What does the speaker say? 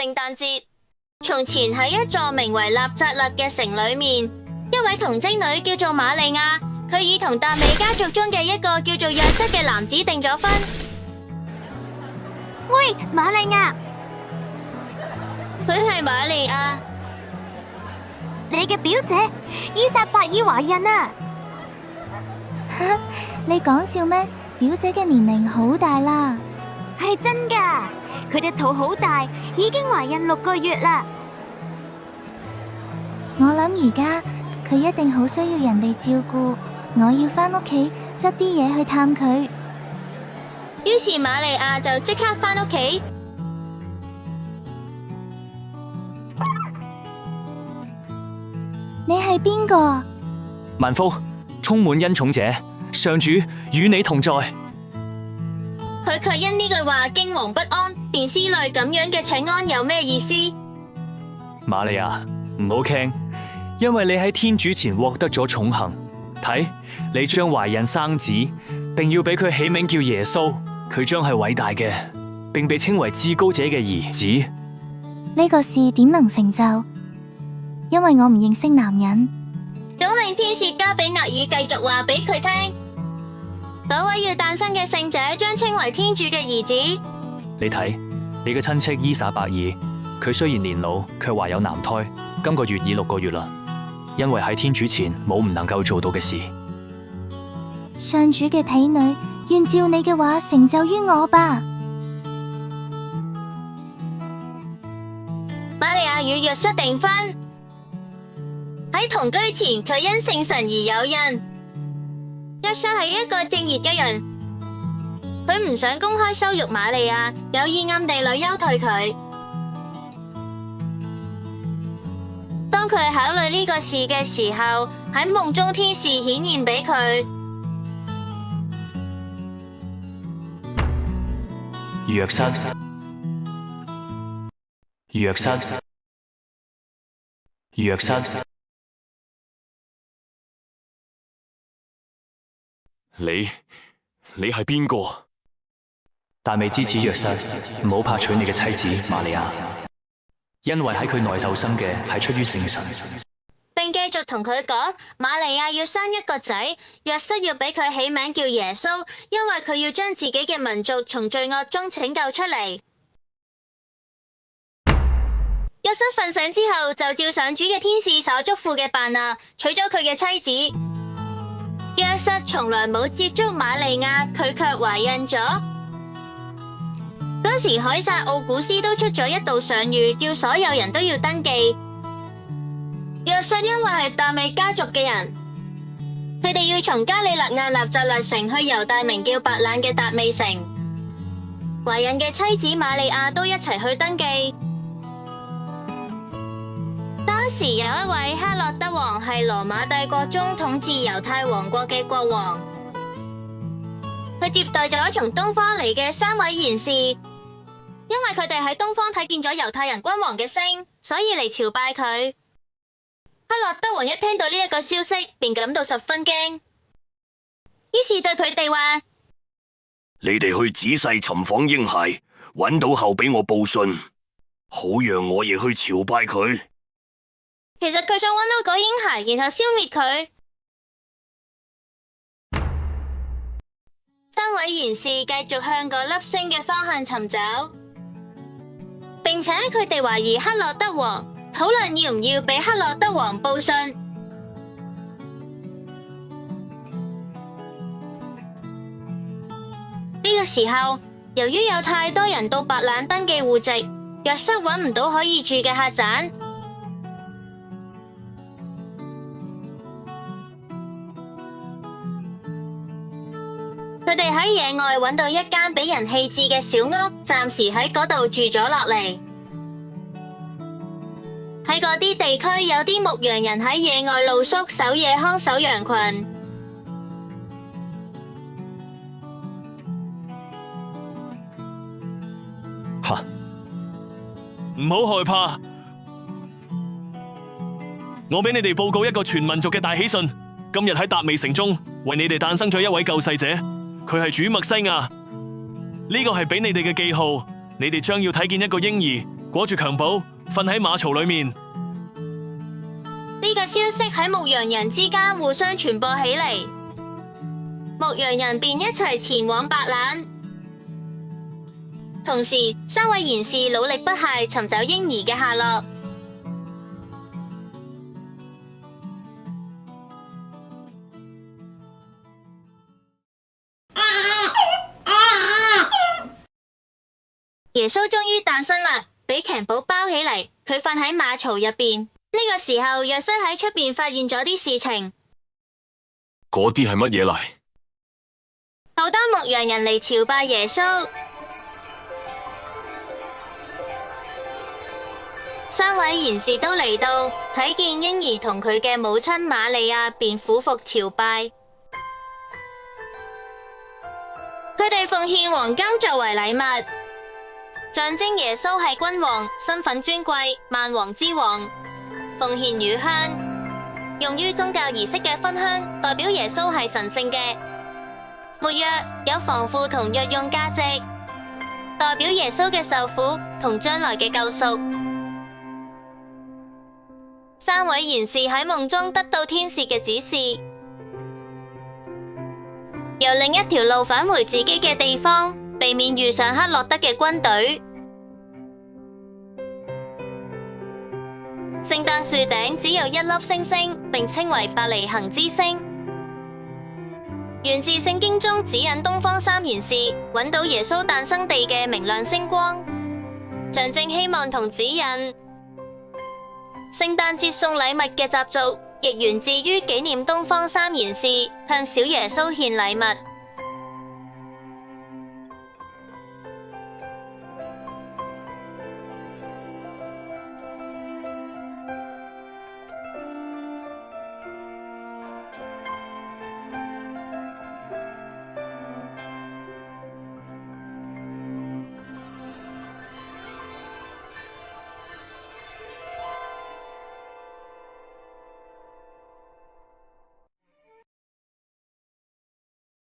聖誕節。從前喺一座名為納匝肋嘅城裏面，一位童貞女叫做瑪利亞，佢已同達味家族中嘅一個叫做約瑟嘅男子訂咗婚。喂，瑪利亞，佢係瑪利亞，你嘅表姐伊撒伯爾懷孕啊！你講笑咩？表姐嘅年齡好大啦。係真噶，佢嘅肚好大，已經懷孕6個月啦。我諗而家佢一定好需要人哋照顧，我要返屋企執啲嘢去探佢。於是瑪利亞就即刻返屋企。你係邊個？萬福，充滿恩寵者，上主與你同在。佢卻因呢句話驚惶不安，便思慮咁樣嘅請安有咩意思？瑪利亞，唔好驚，因為你喺天主前獲得咗寵幸。睇，你將懷孕生子，並要俾佢起名叫耶穌。佢將係偉大嘅，並被稱為至高者嘅兒子。呢個事點能成就？因為我唔認識男人。總令天使加比額爾繼續話俾佢聽，嗰位要誕生嘅聖者將稱為天主嘅兒子。你睇，你嘅親戚伊撒伯爾，佢雖然年老，卻懷有男胎，今個月已6個月啦。因為喺天主前冇唔能夠做到嘅事。上主嘅婢女，願照你嘅話成就於我吧。瑪利亞與約瑟訂婚，喺同居前佢因聖神而有孕。約瑟係一個正義嘅人，佢唔想公開羞辱瑪利亞，有意暗地裏休退佢。當佢考慮呢個事嘅時候，喺夢中天使顯現俾佢。約瑟，約瑟，約瑟，你係邊個？達味之子約瑟，唔好怕娶你嘅妻子瑪利亞，因為喺佢內受生嘅係出於聖神。並繼續同佢講，瑪利亞要生一個仔，約瑟要俾佢起名叫耶穌，因為佢要將自己嘅民族從罪惡中拯救出嚟。約瑟瞓醒之後，就照上主嘅天使所囑咐嘅辦啦，娶咗佢嘅妻子。約瑟從來冇接觸瑪利亞，佢卻懷孕咗。當時凱撒奧古斯都出咗一道上諭，叫所有人都要登記。約瑟因為係達味家族嘅人，佢哋要從加里肋亞納匝肋城去猶大名叫白冷嘅達味城。懷孕嘅妻子瑪利亞都一齊去登記。當時有一位黑落德王，係羅馬帝國中統治猶太王國嘅國王，佢接待咗從東方嚟嘅3位賢士，因為佢哋喺東方睇見咗猶太人君王嘅星，所以嚟朝拜佢。黑落德王一聽到呢一個消息，便感到十分驚，於是對佢哋話：你哋去仔細尋訪嬰孩，揾到後俾我報信，好讓我亦去朝拜佢。其實佢想揾到個嬰孩，然後消滅佢。3位賢士繼續向個粒星嘅方向尋找，並且佢哋懷疑黑落德王，討論要唔要俾黑落德王報信。呢個時候，由於有太多人到白冷登記戶籍，約瑟揾唔到可以住嘅客棧。佢哋喺野外揾到一間俾人棄置嘅小屋，暫時喺嗰度住咗落嚟。喺嗰啲地區，有啲牧羊人喺野外露宿，守夜看守羊群。吓，唔好害怕，我俾你哋報告一個全民族嘅大喜訊。今日喺達味城中，為你哋誕生咗一位救世者。佢係主默西亞，呢個係俾你哋嘅記號，你哋將要睇見一個嬰兒，裹住襁褓，瞓喺馬槽裏面。呢個消息喺牧羊人之間互相傳播起嚟，牧羊人便一齊前往白冷。同時，3位賢士努力不懈尋找嬰兒嘅下落。耶穌終於誕生啦，俾襁褓包起嚟，佢瞓喺馬槽入邊。呢個時候，約瑟喺出邊發現咗啲事情。嗰啲係乜嘢嚟？好多牧羊人嚟朝拜耶穌。3位賢士都嚟到，睇見嬰兒同佢嘅母親瑪利亞，便俯伏朝拜。佢哋奉獻黃金作為禮物，象徵耶穌係君王，身份尊貴，萬王之王。奉獻乳香，用於宗教儀式嘅熏香，代表耶穌係神聖嘅。沒藥有防腐同藥用價值，代表耶穌嘅受苦同將來嘅救贖。3位賢士喺夢中得到天使嘅指示，由另一條路返回自己嘅地方，避免遇上黑落德嘅軍隊。聖誕樹頂只有一粒星星，並稱為伯利恆之星，源自聖經中指引東方3賢士揾到耶穌誕生地嘅明亮星光，象徵希望同指引。聖誕節送禮物嘅習俗亦源自於紀念東方3賢士向小耶穌獻禮物。